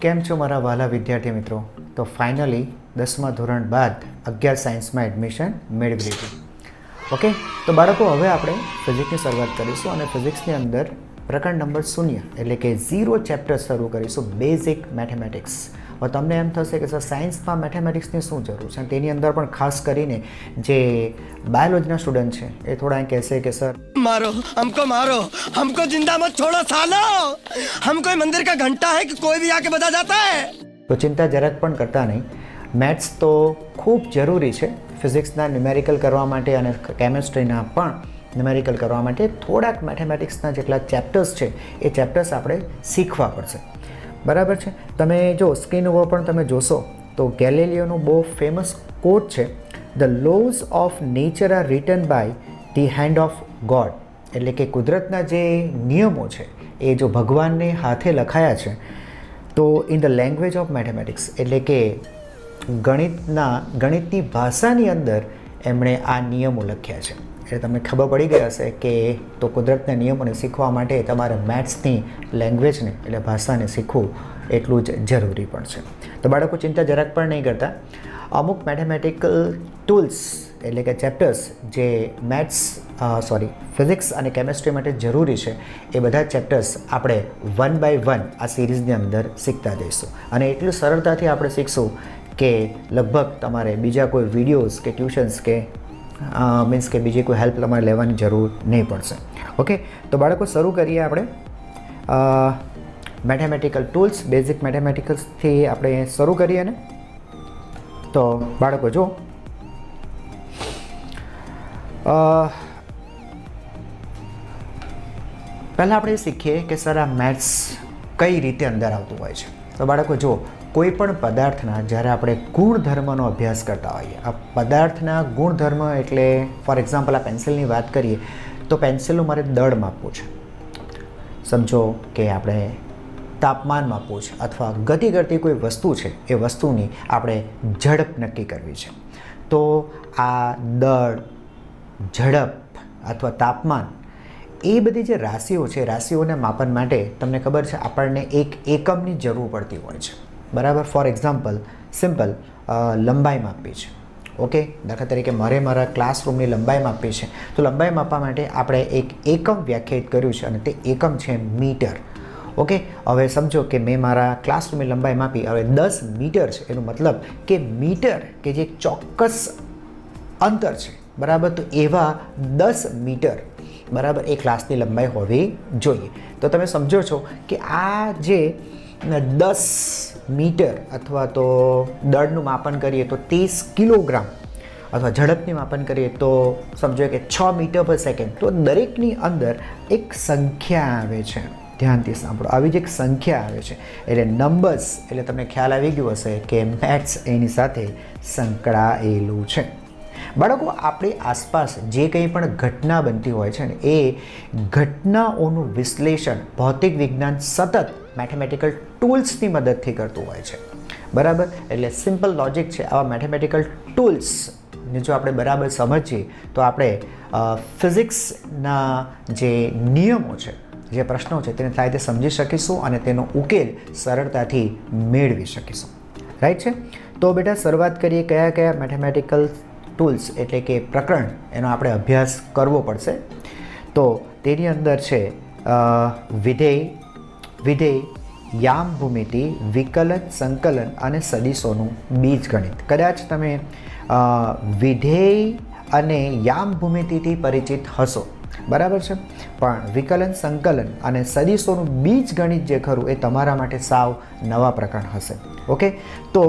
કેમ છો મારા વહાલા વિદ્યાર્થી મિત્રો? તો ફાઇનલી 10મા ધોરણ બાદ 11 સાયન્સમાં એડમિશન મેળવી લીધું. ઓકે, તો બાળકો હવે આપણે ફિઝિક્સની શરૂઆત કરીશું અને ફિઝિક્સની અંદર પ્રકરણ નંબર 0 એટલે કે 0 ચેપ્ટર શરૂ કરીશું, બેઝિક મેથેમેટિક્સ. હવે તમને એમ થશે કે સર સાયન્સમાં મેથેમેટિક્સની શું જરૂર છે, તેની અંદર પણ ખાસ કરીને જે બાયોલોજીના સ્ટુડન્ટ છે એ થોડા એમ કહેશે કે સર मारो हमको जिंदा मत छोड़ो सालो, हम कोई मंदिर का घंटा है कि कोई भी आके बता जाता है. તો ચિંતા જરાક પણ કરતા નહીં. મેથ્સ તો ખૂબ જરૂરી છે ફિઝિક્સના ન્યુમેરિકલ કરવા માટે અને કેમેસ્ટ્રીના પણ ન્યુમેરિકલ કરવા માટે. થોડાક મેથેમેટિક્સના જેટલા ચેપ્ટર્સ છે એ ચેપ્ટર્સ આપણે શીખવા પડશે, બરાબર છે. તમે જો સ્ક્રીન ઉપર પણ તમે જોશો તો ગેલિલિયોનું બહુ ફેમસ કોટ છે, the laws of nature are written by the hand of God. એટલે કે કુદરતના જે નિયમો છે એ જો ભગવાનને હાથે લખાયા છે તો in the language of mathematics એટલે કે ગણિતની ભાષાની અંદર એમણે આ નિયમો લખ્યા છે. એટલે તમને ખબર પડી ગઈ હશે કે તો કુદરતના નિયમોને શીખવા માટે તમારે મેથ્સની લેંગ્વેજને એટલે ભાષાને શીખવું એટલું જ જરૂરી પણ છે. તો બાળકો ચિંતા જરાક પણ નહીં કરતા. અમુક મેથેમેટિકલ ટૂલ્સ એટલે કે ચેપ્ટર્સ જે ફિઝિક્સ અને કેમેસ્ટ્રી માટે જરૂરી છે એ બધા ચેપ્ટર્સ આપણે 1 by 1 આ સિરીઝની અંદર શીખતા જઈશું અને એટલું સરળતાથી આપણે શીખશું કે લગભગ તમારે બીજા કોઈ વિડીયોઝ કે ટ્યુશન્સ કે મીન્સ કે બીજી કોઈ હેલ્પ તમારે લેવાની જરૂર નહીં પડશે. ઓકે, તો બાળકો શરૂ કરીએ આપણે મેથેમેટિકલ ટૂલ્સ, બેઝિક મેથેમેટિકલ્સથી આપણે શરૂ કરીએ ને. તો બાળકો જો પહેલાં આપણે શીખીએ કે સર આ મેથ્સ કઈ રીતે અંદર આવતું હોય છે. તો બાળકો જો કોઈ પણ પદાર્થના જ્યારે આપણે ગુણધર્મનો અભ્યાસ કરતા હોઈએ, આ પદાર્થના ગુણધર્મ એટલે ફોર એક્ઝામ્પલ આ પેન્સિલની વાત કરીએ તો પેન્સિલનું મારે દળ માપવું છે, સમજો કે આપણે તાપમાન માપવું છે અથવા ગતિ કરતી કોઈ વસ્તુ છે એ વસ્તુની આપણે ઝડપ નક્કી કરવી છે. તો આ દળ, ઝડપ અથવા તાપમાન એ બધી જે રાશિઓ છે, રાશિઓને માપન માટે તમને ખબર છે આપણને એક એકમની જરૂર પડતી હોય છે, બરાબર. ફોર એક્ઝામ્પલ સિમ્પલ લંબાઈ માપવી છે. ઓકે, દાખલા તરીકે મારા ક્લાસરૂમની લંબાઈ માપવી છે તો લંબાઈ માપવા માટે આપણે એક એકમ વ્યાખ્યાયિત કર્યું છે અને તે એકમ છે મીટર. ઓકે, હવે સમજો કે મેં મારા ક્લાસરૂમની લંબાઈ માપી, હવે 10 મીટર છે. એનો મતલબ કે મીટર કે જે ચોક્કસ અંતર છે, બરાબર, તો એવા 10 મીટર બરાબર એ ક્લાસની લંબાઈ હોવી જોઈએ. તો તમે સમજો છો કે આ જે 10 મીટર અથવા તો દળનું માપન કરીએ તો 30 કિલોગ્રામ અથવા ઝડપની માપન કરીએ તો સમજો કે 6 મીટર પર સેકન્ડ. તો દરેકની અંદર એક સંખ્યા આવે છે, ધ્યાનથી સાંભળો, આવી જ એક સંખ્યા આવે છે એટલે નંબર્સ, એટલે તમને ખ્યાલ આવી ગયો હશે કે મેથ્સ એની સાથે સંકળાયેલું છે. બાળકો આપણી આસપાસ જે કંઈ પણ ઘટના બનતી હોય છે ને એ ઘટનાઓનું વિશ્લેષણ ભૌતિક વિજ્ઞાન સતત મેથેમેટિકલ ટૂલ્સની મદદથી કરતું હોય છે, બરાબર. એટલે સિમ્પલ લોજિક છે. આવા મેથેમેટિકલ ટૂલ્સને જો આપણે બરાબર સમજીએ તો આપણે ફિઝિક્સના જે નિયમો છે, જે પ્રશ્નો છે તેને સારી રીતે સમજી શકીશું અને તેનો ઉકેલ સરળતાથી મેળવી શકીશું, રાઈટ છે. તો બેટા શરૂઆત કરીએ કયા કયા મેથેમેટિકલ ટૂલ્સ એટલે કે પ્રકરણ એનો આપણે અભ્યાસ કરવો પડશે. તો તેની અંદર છે વિધેય, યામ ભૂમિતિ, વિકલન, સંકલન અને સદિશોનું બીજગણિત. કદાચ તમે વિધેય અને યામ ભૂમિતિથી પરિચિત હશો, બરાબર છે, પણ વિકલન, સંકલન અને સદિશોનું બીજગણિત જે ખરું એ તમારા માટે સાવ નવા પ્રકરણ હશે. ઓકે, તો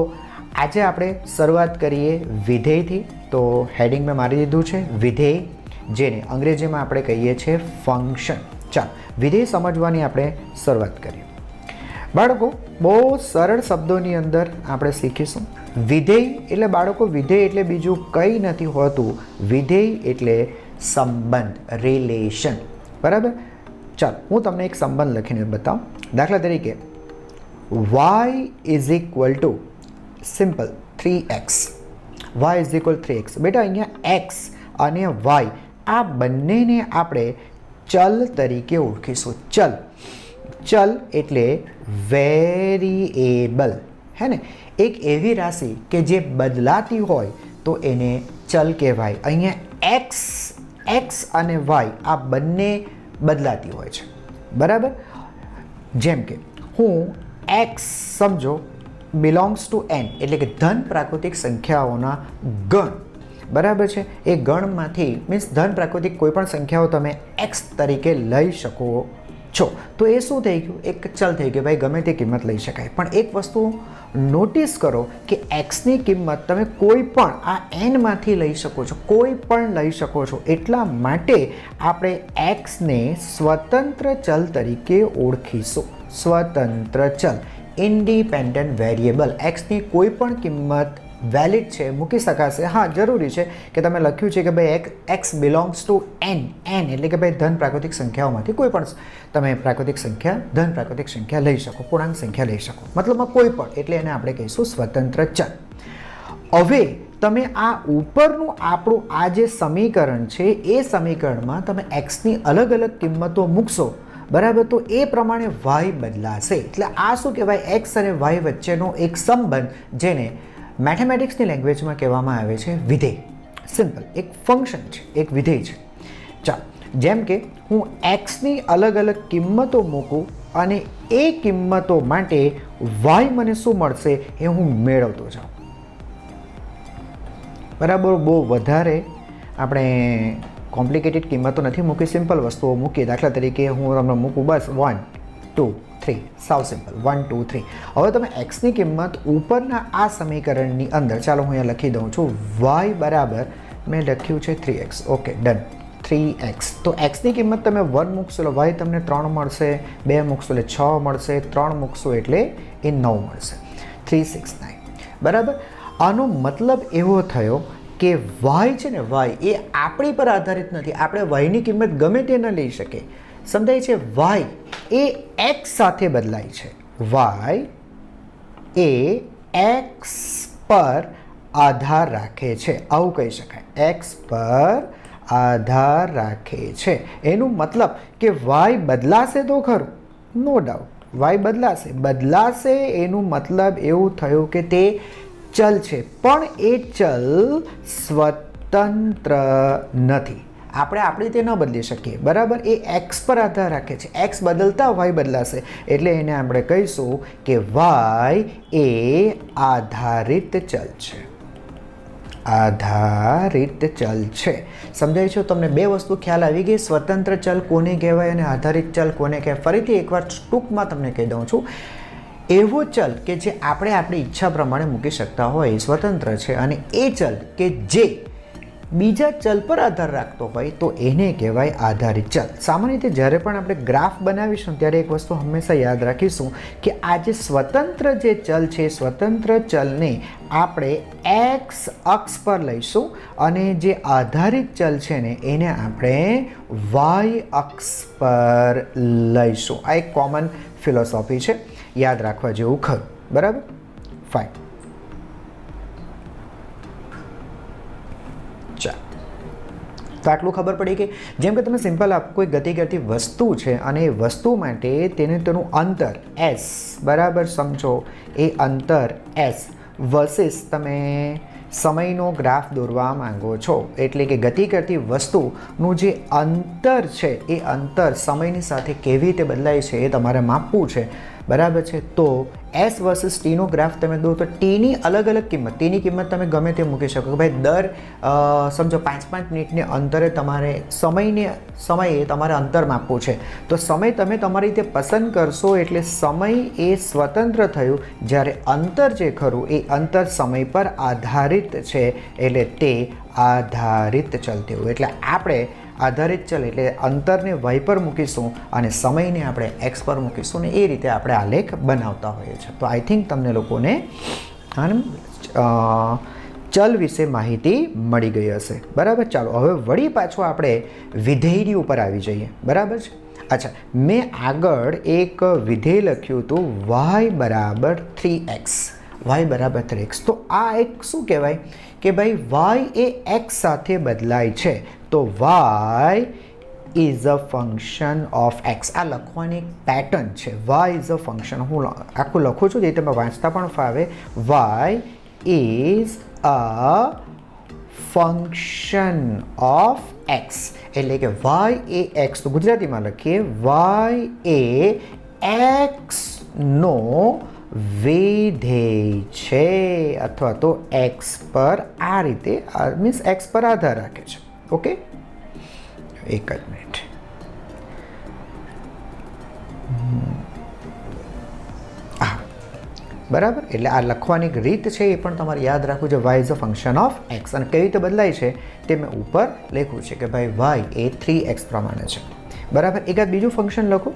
આજે આપણે શરૂઆત કરીએ વિધેયથી. તો હેડિંગ મેં મારી દીધું છે વિધેય, જેને અંગ્રેજીમાં આપણે કહીએ છીએ ફંક્શન. ચાલો વિધેય સમજવાની આપણે શરૂઆત કરીએ. બાળકો બહુ સરળ શબ્દોની અંદર આપણે શીખીશું. વિધેય એટલે બાળકો વિધેય એટલે બીજું કંઈ નથી હોતું, વિધેય એટલે સંબંધ, રિલેશન, બરાબર. ચાલો હું તમને એક સંબંધ લખીને બતાવું. દાખલા તરીકે y is equal to simple 3x. y is equal 3x. બેટા અહીંયા x અને y આ બંનેને આપણે ચલ તરીકે ઓળખીશું. ચલ ચલ એટલે વેરિએબલ, હે ને? એક એવી રાશિ કે જે બદલાતી હોય તો એને ચલ કહેવાય. અહીંયા એક્સ અને વાય આ બંને બદલાતી હોય છે, બરાબર? જેમ કે હું એક્સ સમજો બિલોંગ્સ ટુ એન એટલે કે ધન પ્રાકૃતિક સંખ્યાઓના ગણ, બરાબર છે? એ ગણમાંથી મીન્સ ધન પ્રાકૃતિક કોઈ પણ સંખ્યાઓ તમે એક્સ તરીકે લઈ શકો છો. તો એ શું થઈ ગયું? એક ચલ થઈ ગયું. ભાઈ ગમે તે કિંમત લઈ શકાય. પણ એક વસ્તુ નોટિસ કરો કે એક્સની કિંમત તમે કોઈ પણ આ એનમાંથી લઈ શકો છો, કોઈ પણ લઈ શકો છો. એટલા માટે આપણે એક્સને સ્વતંત્ર ચલ તરીકે ઓળખીશું. સ્વતંત્ર ચલ, ઇન્ડિપેન્ડન્ટ વેરિયેબલ. એક્સની કોઈ પણ કિંમત વેલિડ છે, મૂકી શકાશે. હા, જરૂરી છે કે તમે લખ્યું છે કે ભાઈ એક્સ બિલોંગ્સ ટુ એન એટલે કે ભાઈ ધન પ્રાકૃતિક સંખ્યાઓમાંથી કોઈ પણ તમે પ્રાકૃતિક સંખ્યા, ધન પ્રાકૃતિક સંખ્યા લઈ શકો, પૂર્ણાંક સંખ્યા લઈ શકો, મતલબમાં કોઈ પણ. એટલે એને આપણે કહીશું સ્વતંત્ર ચલ. હવે તમે આ ઉપરનું આપણું આ જે સમીકરણ છે એ સમીકરણમાં તમે એક્સની અલગ અલગ કિંમતો મૂકશો, બરાબર? તો એ પ્રમાણે વાય બદલાશે. એટલે આ શું કહેવાય? એક્સ અને વાય વચ્ચેનો એક સંબંધ, જેને મેથેમેટિક્સની લેંગ્વેજમાં કહેવામાં આવે છે વિધેય. સિમ્પલ, એક ફંક્શન છે, એક વિધેય છે. ચાલો, જેમ કે હું એક્સની અલગ અલગ કિંમતો મૂકું અને એ કિંમતો માટે વાય મને શું મળશે એ હું મેળવતો જાઉં, બરાબર? બહુ વધારે આપણે કોમ્પ્લિકેટેડ કિંમતો નથી મૂકી, સિમ્પલ વસ્તુઓ મૂકી. દાખલા તરીકે હું તમને મૂકું બસ 1 2 3, સાવ સિમ્પલ 1 2 3. હવે તમે એક્સની કિંમત ઉપરના આ સમીકરણની અંદર, ચાલો હું અહીંયા લખી દઉં છું, વાય બરાબર મેં લખ્યું છે 3x. Okay, done. 3x. તો એક્સની કિંમત તમે 1 મૂકશો એટલે વાય તમને 3 મળશે, 2 મૂકશો એટલે 6 મળશે, 3 મૂકશો એટલે એ 9 મળશે. 3 6 9, બરાબર? આનો મતલબ એવો થયો કે વાય છે ને, વાય એ આપણી પર આધારિત નથી. આપણે વાયની કિંમત ગમે તે ન લઈ શકીએ, સમજાય છે? વાય એ એક્સ સાથે બદલાય છે. વાય એ એક્સ પર આધાર રાખે છે, આવું કહી શકાય. એક્સ પર આધાર રાખે છે એનું મતલબ કે વાય બદલાશે તો ખરું, નો ડાઉટ વાય બદલાશે એનું મતલબ એવું થયું કે તે ચલ છે, પણ એ ચલ સ્વતંત્ર નથી. આપણે આપણી રીતે ન બદલી શકીએ, બરાબર? એ એક્સ પર આધાર રાખે છે. એક્સ બદલતા વાય બદલાશે, એટલે એને આપણે કહીશું કે વાય એ આધારિત ચલ છે. આધારિત ચલ છે. સમજાય છે તમને? બે વસ્તુ ખ્યાલ આવી ગઈ. સ્વતંત્ર ચલ કોને કહેવાય અને આધારિત ચલ કોને કહેવાય. ફરીથી એકવાર ટૂંકમાં તમને કહી દઉં છું. એવો ચલ કે જે આપણે આપણી ઈચ્છા પ્રમાણે મૂકી શકતા હોય એ સ્વતંત્ર છે, અને એ ચલ કે જે બીજા ચલ પર આધાર રાખતો હોય તો એને કહેવાય આધારિત ચલ. સામાન્ય રીતે જ્યારે પણ આપણે ગ્રાફ બનાવીશું ત્યારે એક વસ્તુ હંમેશા યાદ રાખીશું કે આ જે સ્વતંત્ર જે ચલ છે, સ્વતંત્ર ચલને આપણે એક્સ અક્ષ પર લઈશું અને જે આધારિત ચલ છે ને એને આપણે વાય અક્ષ પર લઈશું. આ એક કોમન ફિલોસોફી છે, યાદ રાખવા જેવું ખરું, બરાબર? ફાઇન. તો આટલું ખબર પડી કે જેમ કે તમે સિમ્પલ આપ કોઈ ગતિ કરતી વસ્તુ છે અને એ વસ્તુ માટે તેનું અંતર એસ, બરાબર? સમજો એ અંતર એસ વર્સિસ તમે સમયનો ગ્રાફ દોરવા માંગો છો, એટલે કે ગતિ કરતી વસ્તુનું જે અંતર છે એ અંતર સમયની સાથે કેવી રીતે બદલાય છે એ તમારે માપવું છે, બરાબર છે? તો એસ વર્સિસ ટીનો ગ્રાફ તમે દો તો ટીની અલગ અલગ કિંમત, ટીની કિંમત તમે ગમે તે મૂકી શકો કે ભાઈ દર સમજો 5-5 મિનિટને અંતરે તમારે સમયે તમારે અંતર માપવું છે. તો સમય તમે તમારી રીતે પસંદ કરશો એટલે સમય એ સ્વતંત્ર થયું, જ્યારે અંતર જે ખરું એ અંતર સમય પર આધારિત છે, એટલે તે આધારિત ચલ થયું. એટલે આપણે આધારિત ચલ એટલે અંતરને વાય પર મૂકીશું અને સમયને આપણે એક્સ પર મૂકીશું, ને એ રીતે આપણે આલેખ બનાવતા હોઈએ છીએ. તો આઈ થિંક તમને લોકોને ચલ વિશે માહિતી મળી ગઈ હશે, બરાબર? ચાલો હવે વળી પાછું આપણે વિધેયની ઉપર આવી જઈએ, બરાબર છે? અચ્છા, મેં આગળ એક વિધેય લખ્યું હતું વાય બરાબર 3x. વાય બરાબર 3x. તો આ એક શું કહેવાય કે ભાઈ વાય એ એક્સ સાથે બદલાય છે. તો Y is a function of X. આ લખવાની એક પેટર્ન છે. Y is a function. હું આખું લખું છું જે તમે વાંચતા પણ ફાવે. Y is a function of X, એટલે કે વાય એ એક્સ, તો ગુજરાતીમાં લખીએ વાય એ એક્સનો વિધેય છે અથવા તો એક્સ પર આ રીતે મીન્સ એક્સ પર આધાર રાખે છે. ઓકે, એક જ મિનિટ. હા, બરાબર. એટલે આ લખવાની એક રીત છે એ પણ તમારે યાદ રાખવું છે. Y is a function of X, અને કેવી રીતે બદલાય છે તે મેં ઉપર લખ્યું છે કે ભાઈ વાય એ 3x પ્રમાણે છે. બરાબર. એકાદ બીજું ફંક્શન લખો,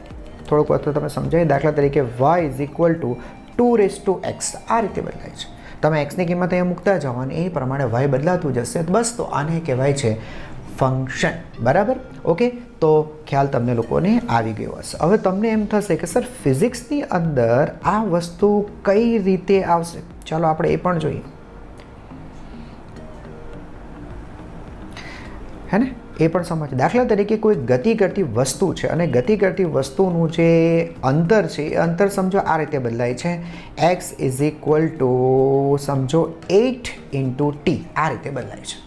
થોડુંક વધુ તમે સમજાય. દાખલા તરીકે Y is equal to 2x. આ રીતે બદલાય છે. તમે એક્સની કિંમત અહીંયા મૂકતા જાઓ અને એ પ્રમાણે વાય બદલાતું જશે. બસ, તો આને કહેવાય છે ફંક્શન. બરાબર. ઓકે, તો ખ્યાલ તમને લોકોને આવી ગયો હશે. હવે તમને એમ થશે કે સર ફિઝિક્સની અંદર આ વસ્તુ કઈ રીતે આવશે. ચાલો આપણે એ પણ જોઈએ, હે ને, એ પણ સમજ. દાખલા તરીકે કોઈ ગતિ કરતી વસ્તુ છે અને ગતિ કરતી વસ્તુનું જે અંતર છે એ અંતર સમજો આ રીતે બદલાય છે. x ઇઝ ઇક્વલ ટુ સમજો 8 × t. આ રીતે બદલાય છે.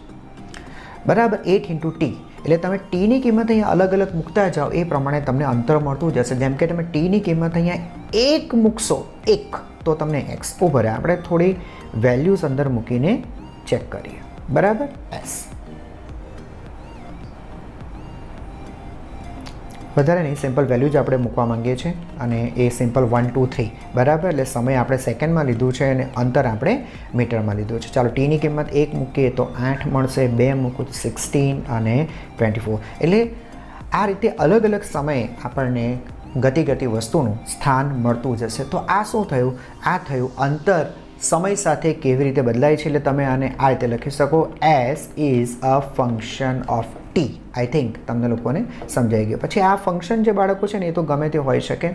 બરાબર. 8 × t એટલે તમે ટીની કિંમત અહીંયા અલગ અલગ મૂકતા જાઓ એ પ્રમાણે તમને અંતર મળતું જશે. જેમ કે તમે ટીની કિંમત અહીંયા 1 મૂકશો, 1, તો તમને x ઉપર. આપણે થોડી વેલ્યુઝ અંદર મૂકીને ચેક કરીએ. બરાબર. s વધારે નહીં, સિમ્પલ વેલ્યુ જ આપણે મૂકવા માંગીએ છીએ અને એ સિમ્પલ 1 2 3. બરાબર. એટલે સમય આપણે સેકન્ડમાં લીધું છે અને અંતર આપણે મીટરમાં લીધું છે. ચાલો ટીની કિંમત 1 મૂકીએ તો 8 મળશે, 2 મૂકું 16 અને 24. એટલે આ રીતે અલગ અલગ સમયે આપણને ગતિ કરતી વસ્તુનું સ્થાન મળતું જશે. તો આ શું થયું? આ થયું અંતર સમય સાથે કેવી રીતે બદલાય છે. એટલે તમે આને આ રીતે લખી શકો, s is a function of t. I think તમને લોકોને સમજાઈ ગયું. પછી આ ફંક્શન જે બાળકો છે ને એ તો ગમે તે હોઈ શકે.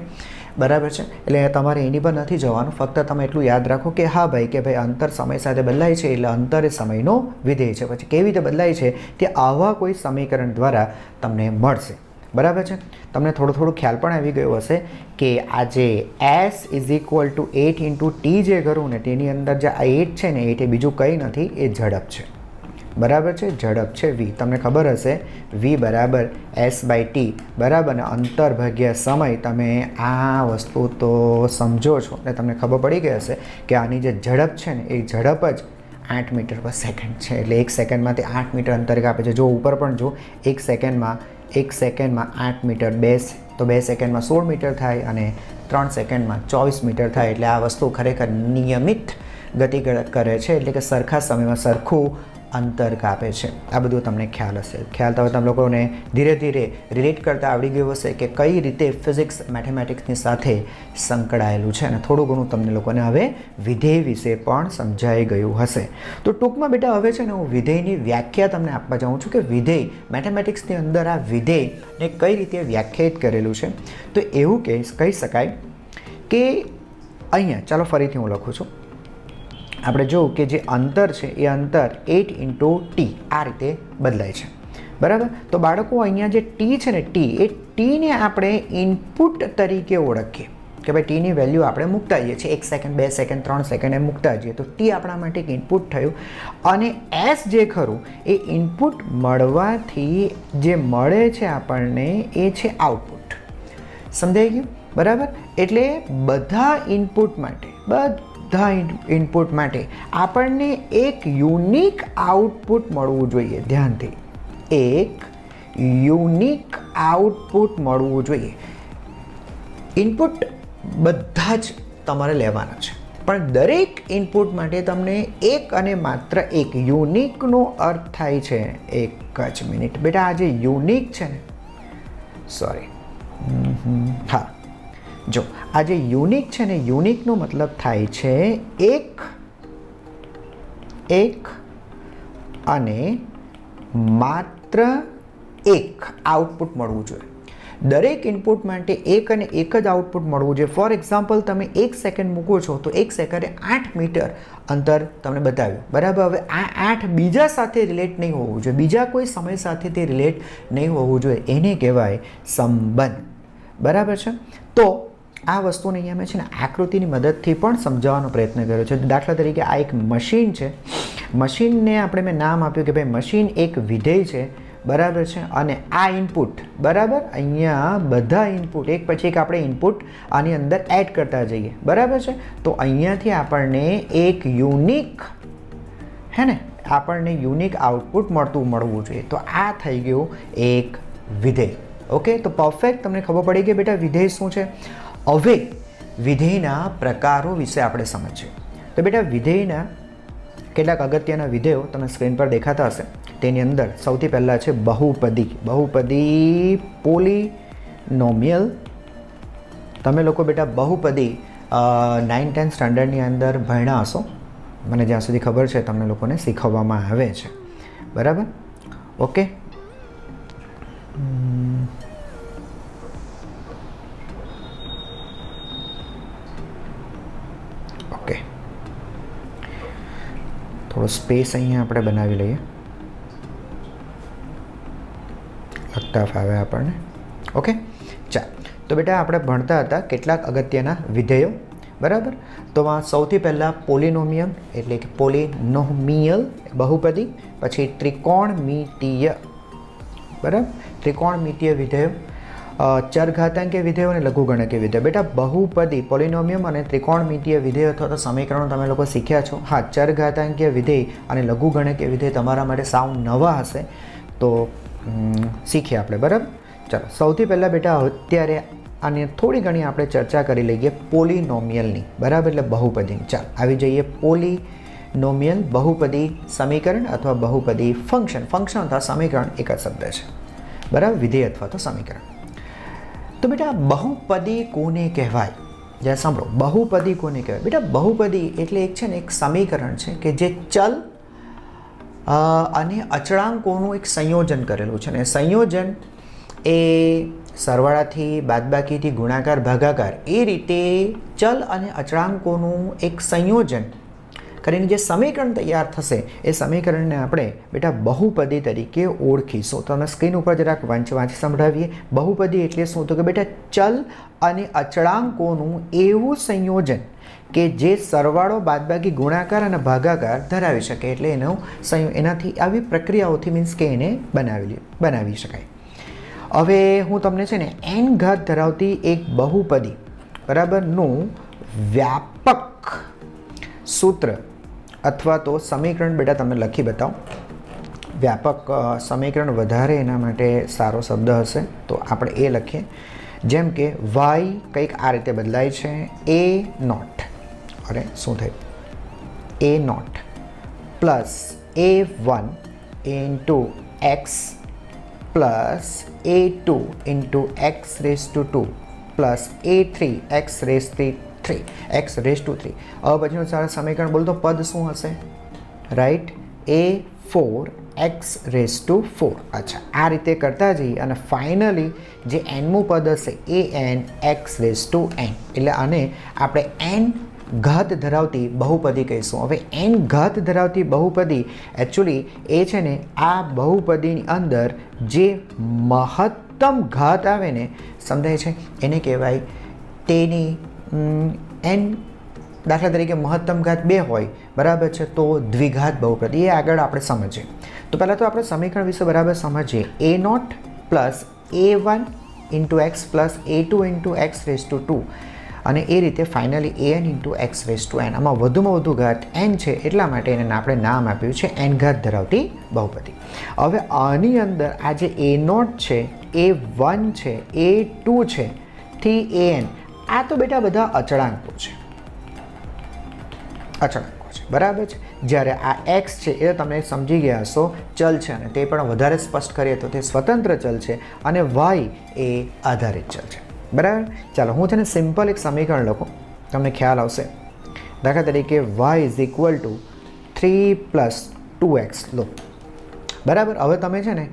બરાબર છે. એટલે તમારે એની પર નથી જવાનું. ફક્ત તમે એટલું યાદ રાખો કે હા ભાઈ, કે ભાઈ અંતર સમય સાથે બદલાય છે એટલે અંતર એ સમયનો વિધેય છે. પછી કેવી રીતે બદલાય છે તે આવા કોઈ સમીકરણ દ્વારા તમને મળશે. બરાબર છે. તમને થોડું ખ્યાલ પણ આવી ગયો હશે કે આ જે s is equal to 8 × t જે કરું ને તેની અંદર જે આ 8 છે ને એ બીજું કંઈ નથી, એ ઝડપ છે. બરાબર છે. ઝડપ છે v. તમને ખબર હશે v બરાબર s/t. બરાબર. ને અંતર ભાગ્યા સમય. તમે આ વસ્તુ તો સમજો છો એટલે તમને ખબર પડી ગઈ હશે કે આની જે ઝડપ છે ને એ ઝડપ જ 8 મીટર પર સેકન્ડ છે. એટલે 1 સેકન્ડમાં તે 8 મીટર અંતર કાપે છે. જો ઉપર પણ જો 1 સેકન્ડમાં 8 મીટર, 2 તો 2 સેકન્ડમાં 16 મીટર થાય અને 3 સેકન્ડમાં 24 મીટર થાય. એટલે આ વસ્તુ ખરેખર નિયમિત ગતિ કરે છે, એટલે કે સરખા સમયમાં સરખું અંતર કાપે છે. આ બધું તમને ખ્યાલ હશે. ખ્યાલ તો તમે લોકોને ધીરે ધીરે રિલેટ કરતાં આવડી ગયું હશે કે કઈ રીતે ફિઝિક્સ મેથેમેટિક્સની સાથે સંકળાયેલું છે. અને થોડું ઘણું તમને લોકોને હવે વિધેય વિશે પણ સમજાઈ ગયું હશે. તો ટૂંકમાં બેટા હવે છે ને હું વિધેયની વ્યાખ્યા તમને આપવા જાઉં છું કે વિધેય મેથેમેટિક્સની અંદર આ વિધેયને કઈ રીતે વ્યાખ્યાયિત કરેલું છે. તો એવું કહી શકાય કે અહીંયા ચાલો ફરીથી હું લખું છું. આપણે જોઉં કે જે અંતર છે એ અંતર 8 × t આ રીતે બદલાય છે. બરાબર. તો બાળકો અહીંયા જે t છે ને એ tને આપણે ઇનપુટ તરીકે ઓળખીએ કે ભાઈ ટીની વેલ્યુ આપણે મૂકતા જઈએ છીએ. 1 સેકન્ડ, 2 સેકન્ડ, 3 સેકન્ડ એમ મૂકતા જઈએ તો t આપણા માટે એક ઇનપુટ થયું. અને s જે ખરું એ ઇનપુટ મળવાથી જે મળે છે આપણને એ છે આઉટપુટ. સમજાઈ ગયું? બરાબર. એટલે બધા ઇનપુટ માટે આપણને એક યુનિક આઉટપુટ મળવું જોઈએ. ધ્યાનથી, એક યુનિક આઉટપુટ મળવું જોઈએ. ઇનપુટ બધા જ તમારે લેવાના છે, પણ દરેક ઇનપુટ માટે તમને એક અને માત્ર એક યુનિકનો અર્થ થાય છે. એક જ મિનિટ બેટા, આ જે યુનિક છે ને, સોરી, હા, જો આ જે યુનિક છે ને, યુનિકનો મતલબ થાય છે એક અને માત્ર એક આઉટપુટ મળવું જોઈએ. દરેક ઇનપુટ માટે એક અને એક જ આઉટપુટ મળવું જોઈએ. ફોર એક્ઝામ્પલ, તમે 1 સેકન્ડ મૂકો છો તો 1 સેકન્ડે 8 મીટર અંતર તમને બતાવ્યું, બરાબર. હવે આ 8 બીજા સાથે રિલેટ નહીં હોવું જોઈએ, બીજા કોઈ સમય સાથે તે રિલેટ નહીં હોવું જોઈએ, એને કહેવાય સંબંધ, બરાબર છે. તો આ વસ્તુને અહીંયા મેં છે ને આકૃતિની મદદથી પણ સમજાવવાનો પ્રયત્ન કર્યો છે. દાખલા તરીકે આ એક મશીન છે. મશીનને આપણે મેં નામ આપ્યું કે ભાઈ મશીન એક વિધેય છે, બરાબર છે. અને આ ઇનપુટ, બરાબર, અહીંયા બધા ઇનપુટ એક પછી એક આપણે ઇનપુટ આની અંદર એડ કરતા જઈએ, બરાબર છે. તો અહીંયાથી આપણને એક યુનિક, હે ને, આપણને યુનિક આઉટપુટ મળવું જોઈએ. તો આ થઈ ગયું એક વિધેય. ઓકે, તો પરફેક્ટ તમને ખબર પડી કે બેટા વિધેય શું છે. હવે વિધેયના પ્રકારો વિશે આપણે સમજીએ. તો બેટા વિધેયના કેટલાક અગત્યના વિધેયો તમને સ્ક્રીન પર દેખાતા હશે. તેની અંદર સૌથી પહેલાં છે બહુપદી. બહુપદી પોલિનોમિયલ. તમે લોકો બેટા બહુપદી 9-10 સ્ટાન્ડર્ડની અંદર ભણ્યા હશો, મને જ્યાં સુધી ખબર છે તમને લોકોને શીખવવામાં આવે છે, બરાબર. ઓકે, ઓકે, થોડો સ્પેસ અહીંયા આપણે બનાવી લઈએ, લખતા ફાવે આપણને. ઓકે, ચાલ. તો બેટા આપણે ભણતા હતા કેટલાક અગત્યના વિધેયો, બરાબર. તો આ સૌથી પહેલાં પોલિનોમિયમ એટલે કે પોલિનોમિયલ બહુપદી, પછી ત્રિકોણમિતીય, બરાબર, ત્રિકોણમિતીય વિધેયો, ચરઘાતાંકીય વિધેયો અને લઘુગણકીય વિધેયો. બેટા બહુપદી, પોલિનોમિયમ અને ત્રિકોણમિતીય વિધેયો અથવા તો સમીકરણો તમે લોકો શીખ્યા છો. હા, ચરઘાતાંકીય વિધેય અને લઘુગણકીય વિધેય તમારા માટે સાવ નવા હશે, તો શીખીએ આપણે, બરાબર. ચાલો, સૌથી પહેલાં બેટા અત્યારે આને થોડી ઘણી આપણે ચર્ચા કરી લઈએ પોલિનોમિયલની, બરાબર, એટલે બહુપદીની. ચાલ આવી જઈએ પોલિનોમિયલ, બહુપદી સમીકરણ અથવા બહુપદી ફંક્શન. ફંક્શન અથવા સમીકરણ એક જ શબ્દ છે, બરાબર, વિધેય અથવા તો સમીકરણ. તો બેટા બહુપદી કોને કહેવાય? જ્યાં સાંભળો, બહુપદી કોને કહેવાય? બેટા બહુપદી એટલે એક છે ને એક સમીકરણ છે કે જે ચલ અને અચળાંકોનું એક સંયોજન કરેલું છે. ને સંયોજન એ સરવાળાથી, બાદબાકીથી, ગુણાકાર, ભાગાકાર, એ રીતે ચલ અને અચળાંકોનું એક સંયોજન કરીને જે સમીકરણ તૈયાર થશે એ સમીકરણને આપણે બેટા બહુપદી તરીકે ઓળખીશું. તો અમે સ્ક્રીન ઉપર જરાક વાંચી સંભળાવીએ. બહુપદી એટલે શું? તો કે બેટા ચલ અને અચળાંકોનું એવું સંયોજન કે જે સરવાળો, બાદબાકી, ગુણાકાર અને ભાગાકાર ધરાવી શકે. એટલે એનું એનાથી આવી પ્રક્રિયાઓથી મીન્સ કે એને બનાવી શકાય. હવે હું તમને છે ને n ઘાત ધરાવતી એક બહુપદી, બરાબરનું વ્યાપક સૂત્ર અથવા તો સમીકરણ બેટા તમને લખી બતાવું. વ્યાપક સમીકરણ વધારે એના માટે સારો શબ્દ હશે, તો આપણે એ લખીએ. જેમ કે y કંઈક આ રીતે બદલાય છે, a નોટ, અરે શું થયું, a nought plus a1 into x plus a2 into x raise to 2 plus a3 x raise to 3 x raise to 3. હવે પછીનું સારા સમીકરણ બોલ તો પદ શું હશે? Right, a4 x raise to 4. અચ્છા, આ રીતે કરતા જઈએ અને ફાઇનલી જે nમું પદ હશે એ n x raise to n. એટલે આને આપણે n ઘાત ધરાવતી બહુપદી કહીશું. હવે n ઘાત ધરાવતી બહુપદી એકચ્યુઅલી એ છે ને આ બહુપદીની અંદર જે મહત્તમ ઘાત આવે ને, સમજાય છે, એને કહેવાય તેની n. દાખલા તરીકે મહત્તમ ઘાત 2 હોય, બરાબર છે, તો દ્વિઘાત બહુપદી. એ આગળ આપણે સમજીએ. તો પહેલાં તો આપણે સમીકરણ વિશે બરાબર સમજીએ. a nought plus a1 into X plus a2 into X raise to 2 અને એ રીતે finally an into X raise to n. આમાં વધુમાં વધુ ઘાત n છે, એટલા માટે એને આપણે નામ આપ્યું છે n ઘાત ધરાવતી બહુપદી. હવે આની અંદર આ જે a નોટ છે, a1 છે, a2 છે થી an, આ તો બેટા બધા અચળાંકો છે, અચળાંકો છે, બરાબર છે. જ્યારે આ x છે એ તમે સમજી ગયા હશો ચલ છે, અને તે પણ વધારે સ્પષ્ટ કરીએ તો તે સ્વતંત્ર ચલ છે, અને y એ આધારિત ચલ છે, બરાબર. ચાલો હું છે ને સિમ્પલ એક સમીકરણ લખું, તમને ખ્યાલ આવશે. દાખલા તરીકે y is equal to 3 plus 2x લો, બરાબર. હવે તમે છે ને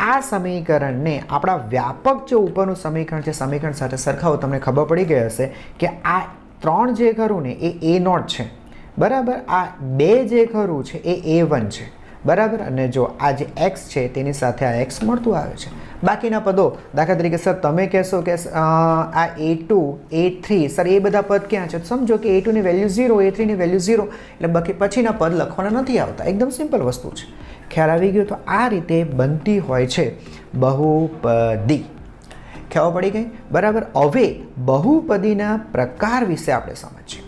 આ સમીકરણને આપણા વ્યાપક જે ઉપરનું સમીકરણ છે સમીકરણ સાથે સરખાવો, તમને ખબર પડી ગઈ હશે કે આ 3 જે ખરું ને એ A0 છે, બરાબર. આ 2 જે ખરું છે એ A1 છે, બરાબર. અને જો આ જે x છે તેની સાથે આ x મળતું આવે છે. બાકીના પદો દાખલા તરીકે સર તમે કહેશો કે આ A2 A3 સર એ બધા પદ ક્યાં છે? સમજો કે A2 ની વેલ્યુ 0, A3 ની વેલ્યુ 0, એટલે બાકી પછીના પદ લખવાના નથી આવતા. એકદમ સિમ્પલ વસ્તુ છે. ખ્યાલ આવી ગયો? તો આ રીતે બનતી હોય છે બહુપદી. ખ્યાલ પડી ગઈ? બરાબર. હવે બહુપદીના પ્રકાર વિશે આપણે સમજીએ.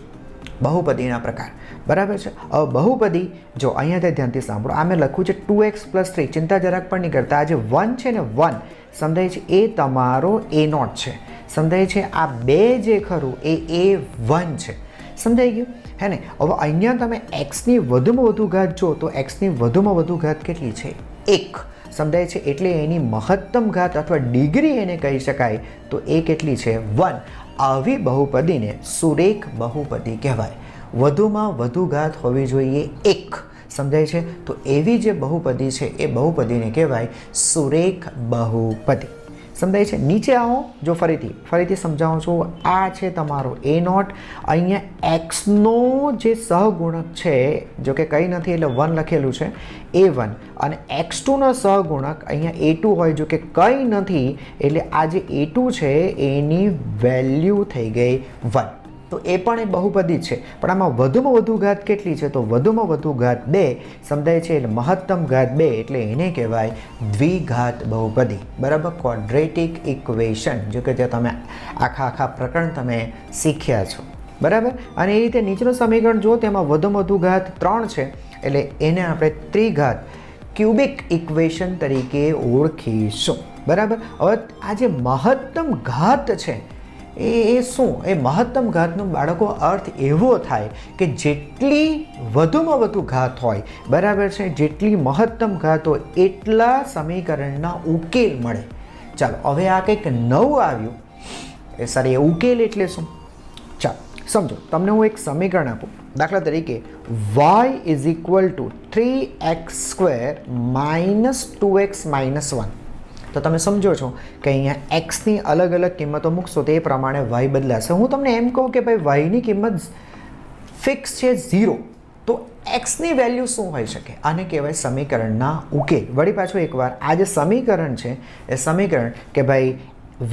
બહુપદીના પ્રકાર, બરાબર છે. હવે બહુપદી જો અહીંયાથી ધ્યાનથી સાંભળો, આ મેં લખ્યું છે 2x + 3. ચિંતા જરાક પણ નહીં કરતા. આ જે 1 છે ને 1 સમજાય છે એ તમારો A0 છે, સમજાય છે. આ 2 જે ખરું એ A1 છે, સમજાઈ ગયું હે ને. હવે અહીંયા તમે xની વધુમાં વધુ ઘાત જો તો xની વધુમાં વધુ ઘાત કેટલી છે? 1, સમજાય છે. એટલે એની મહત્તમ ઘાત અથવા ડિગ્રી એને કહી શકાય તો એ કેટલી છે? 1. આવી બહુપદીને સુરેખ બહુપદી કહેવાય. વધુમાં વધુ ઘાત હોવી જોઈએ 1, સમજાય છે. તો એવી જે બહુપદી છે એ બહુપદીને કહેવાય સુરેખ બહુપદી, સમજાય છે. નીચે આવો, જો ફરીથી સમજાવું છું. આ છે તમારો A0. અહીંયા xનો જે સહગુણક છે, જો કે કંઈ નથી એટલે 1 લખેલું છે, A1. અને x2નો સહગુણક અહીંયા A2 હોય, જો કે કંઈ નથી એટલે આ જે A2 છે એની વેલ્યુ થઈ ગઈ 1. તો એ પણ એ બહુપદી છે. પણ આમાં વધુમાં વધુ ઘાત કેટલી છે? તો વધુમાં વધુ ઘાત 2, સમજાય છે. એટલે મહત્તમ ઘાત 2 એટલે એને કહેવાય દ્વિઘાત બહુપદી, બરાબર. ક્વોડ્રેટિક ઇક્વેશન, જો કે જે તમે આખા પ્રકરણ તમે શીખ્યા છો, બરાબર. અને એ રીતે નીચેનું સમીકરણ જો તેમાં વધુમાં વધુ ઘાત 3 છે એટલે એને આપણે ત્રિઘાત ક્યુબિક ઇક્વેશન તરીકે ઓળખીશું, બરાબર. હવે આ જે મહત્તમ ઘાત છે એ શું? એ મહત્તમ ઘાતનો બાળકો અર્થ એવો થાય કે જેટલી વધુમાં વધુ ઘાત હોય, બરાબર છે, જેટલી મહત્તમ ઘાત હોય એટલા સમીકરણના ઉકેલ મળે. ચાલો હવે આ કંઈક નવું આવ્યું. એ સારી એ ઉકેલ એટલે શું? ચાલો સમજો. તમને હું એક સમીકરણ આપું. દાખલા તરીકે y = 3x² - 2x - 1. તો તમે સમજો છો કે અહીંયા xની અલગ અલગ કિંમતો મૂકશો તો એ પ્રમાણે y બદલાશે. હું તમને એમ કહું કે ભાઈ yની કિંમત ફિક્સ છે 0, તો xની વેલ્યુ શું હોઈ શકે? આને કહેવાય સમીકરણના ઉકેલ. વળી પાછું એકવાર આ જે સમીકરણ છે એ સમીકરણ કે ભાઈ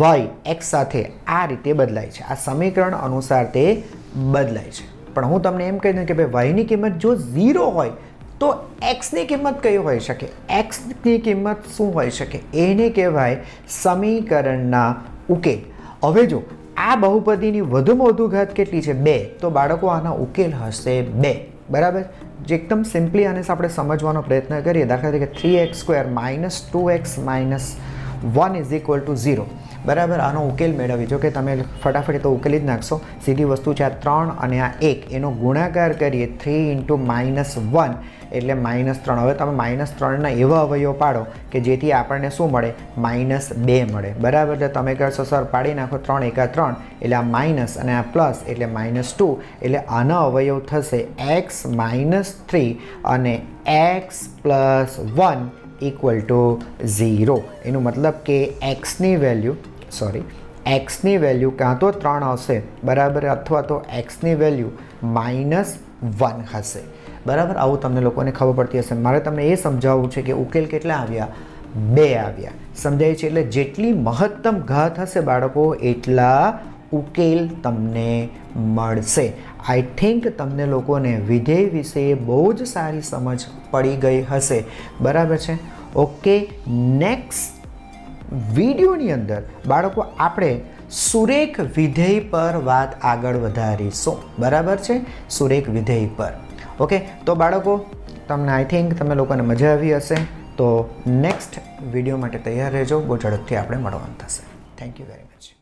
y x સાથે આ રીતે બદલાય છે, આ સમીકરણ અનુસાર તે બદલાય છે. પણ હું તમને એમ કહી દઉં કે ભાઈ yની કિંમત જો 0 હોય તો xની કિંમત કઈ હોઈ શકે? xની કિંમત શું હોઈ શકે? એને કહેવાય સમીકરણના ઉકેલ. હવે જો આ બહુપદીની વધુમાં વધુ ઘાત કેટલી છે? 2. તો બાળકો આના ઉકેલ હશે 2, બરાબર. જે એકદમ સિમ્પલી આને આપણે સમજવાનો પ્રયત્ન કરીએ. દાખલા તરીકે 3x² - 2x - 1 = 0, બરાબર. આનો ઉકેલ મેળવી, જો કે તમે ફટાફટ તો ઉકેલી જ નાખશો. સીધી વસ્તુ છે. આ 3 અને આ 1 એનો ગુણાકાર કરીએ 3 × -1 એટલે -3. હવે તમે -3ના એવા અવયવ પાડો કે જેથી આપણને શું મળે? -2 મળે, બરાબર. એટલે તમે કહેશો સર પાડી નાખો 3 × 3 એટલે આ માઇનસ અને આ પ્લસ એટલે -2. એટલે આના અવયવ થશે x - 3 અને x + 1 = 0. એનું મતલબ કે xની વેલ્યુ કાં તો 3 આવશે, બરાબર, અથવા તો xની વેલ્યુ -1 હશે, બરાબર. આવું તમને લોકોને ખબર પડતી હશે. મારે તમને એ સમજાવવું છે કે ઉકેલ કેટલા આવ્યા? 2 આવ્યા, સમજાય છે. એટલે જેટલી મહત્તમ ઘાત હશે બાળકો એટલા ઉકેલ તમને મળશે. આઈ થિંક તમને લોકોને વિધેય વિશે બહુ જ સારી સમજ પડી ગઈ હશે, બરાબર છે. ઓકે, નેક્સ્ટ વિડીયોની અંદર બાળકો આપણે સુરેખ વિધેય પર વાત આગળ વધારીશું, બરાબર છે. સુરેખ વિધેય પર. ઓકે, તો બાળકો તમને આઈ થિંક તમે લોકોને મજા આવી હશે. તો નેક્સ્ટ વિડીયો માટે તૈયાર રહેજો. બહુ ઝડપથી આપણે મળવાનું થશે. Thank you very much.